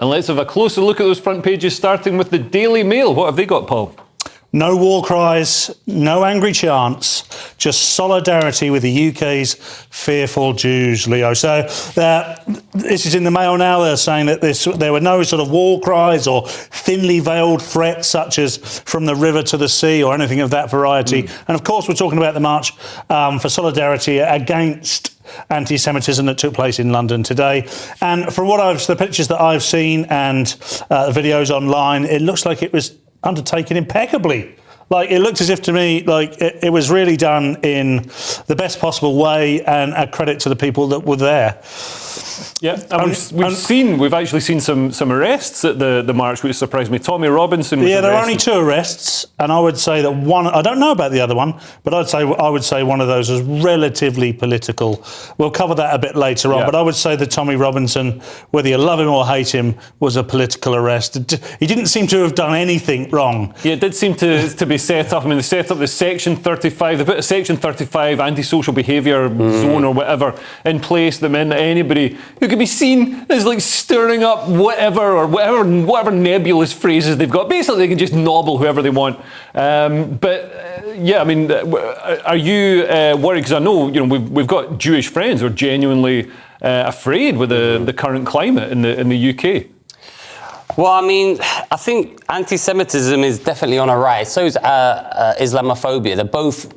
And let's have a closer look at those front pages, starting with the Daily Mail. What have they got, Paul? No war cries, no angry chants, just solidarity with the UK's fearful Jews, Leo. So this is in the Mail now. They're saying that there were no sort of war cries or thinly veiled threats such as from the river to the sea or anything of that variety. And of course, we're talking about the march for solidarity against anti-Semitism that took place in London today. And from the pictures that I've seen and the videos online, it looks like it was undertaken impeccably. Like, it looked as if to me like it was really done in the best possible way, and a credit to the people that were there. Yeah, and we've actually seen some arrests at the march, which surprised me. Tommy Robinson was arrested. There are only 2 arrests, and I would say that one, I don't know about the other one, but I would say one of those was relatively political. We'll cover that a bit later on, but I would say that Tommy Robinson, whether you love him or hate him, was a political arrest. He didn't seem to have done anything wrong. Yeah, it did seem to be set up. I mean, they set up the Section 35, they put a Section 35 antisocial behaviour zone or whatever in place that meant that anybody who could be seen as like stirring up whatever nebulous phrases they've got, basically they can just nobble whoever they want. Yeah, I mean, are you worried? Because I know, we've got Jewish friends who are genuinely afraid with the current climate in the UK. Well, I mean, I think anti-Semitism is definitely on a rise. So is Islamophobia. They're both.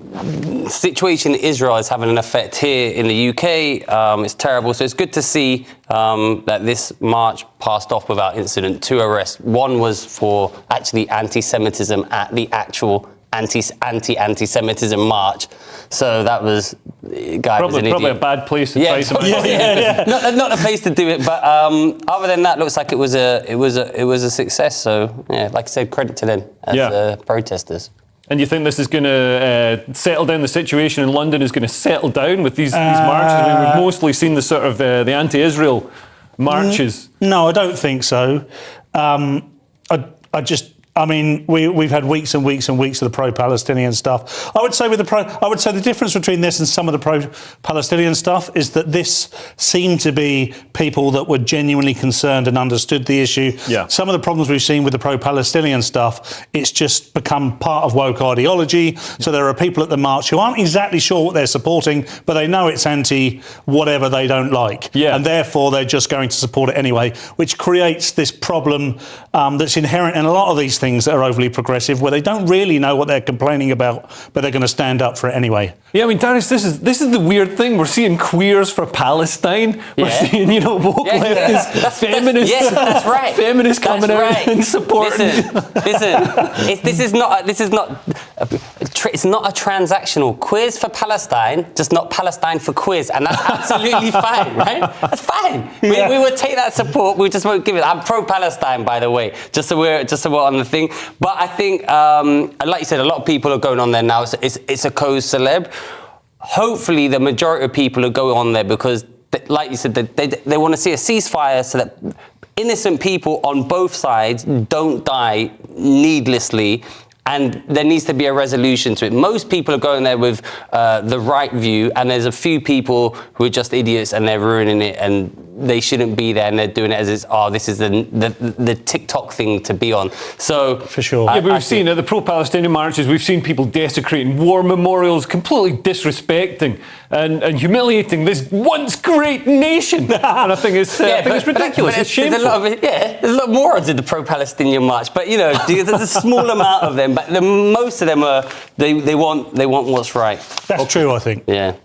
The situation in Israel is having an effect here in the UK. It's terrible. So it's good to see that this march passed off without incident. 2 arrests. One was for actually anti-Semitism at the actual anti-Semitism march. So that was probably a bad place to try something. Not a place to do it, but other than that, looks like it was a success. So yeah, like I said, credit to them as protesters. And you think this is going to settle down? The situation in London is going to settle down with these marches? I mean, we've mostly seen the sort of the anti-Israel marches. No, I don't think so. I mean, we've had weeks and weeks and weeks of the pro-Palestinian stuff. I would say the difference between this and some of the pro-Palestinian stuff is that this seemed to be people that were genuinely concerned and understood the issue. Yeah. Some of the problems we've seen with the pro-Palestinian stuff, it's just become part of woke ideology. So there are people at the march who aren't exactly sure what they're supporting, but they know it's anti-whatever they don't like. Yeah. And therefore they're just going to support it anyway, which creates this problem that's inherent in a lot of these things that are overly progressive, where they don't really know what they're complaining about, but they're going to stand up for it anyway. Yeah, I mean, Darius, this is the weird thing. We're seeing queers for Palestine. We're seeing, woke leftists, feminists, that's right. Feminists coming out and supporting. It's not a transactional. Queers for Palestine, just not Palestine for queers, and that's absolutely fine, right? That's fine. Yeah. We would take that support. We just won't give it. I'm pro-Palestine, by the way, just so we're on the thing. But I think, like you said, a lot of people are going on there now. It's a co-celeb. Hopefully, the majority of people are going on there because, like you said, they want to see a ceasefire so that innocent people on both sides don't die needlessly. And there needs to be a resolution to it. Most people are going there with the right view, and there's a few people who are just idiots and they're ruining it, and they shouldn't be there, and they're doing it as this is the TikTok thing to be on. So for sure. Yeah, but we've seen at the pro-Palestinian marches, we've seen people desecrating war memorials, completely disrespecting and humiliating this once great nation. And I think it's ridiculous. It's shameful. There's a lot of morons in the pro-Palestinian march, but there's a small amount of them. But most of them they want what's right. That's true, I think. Yeah.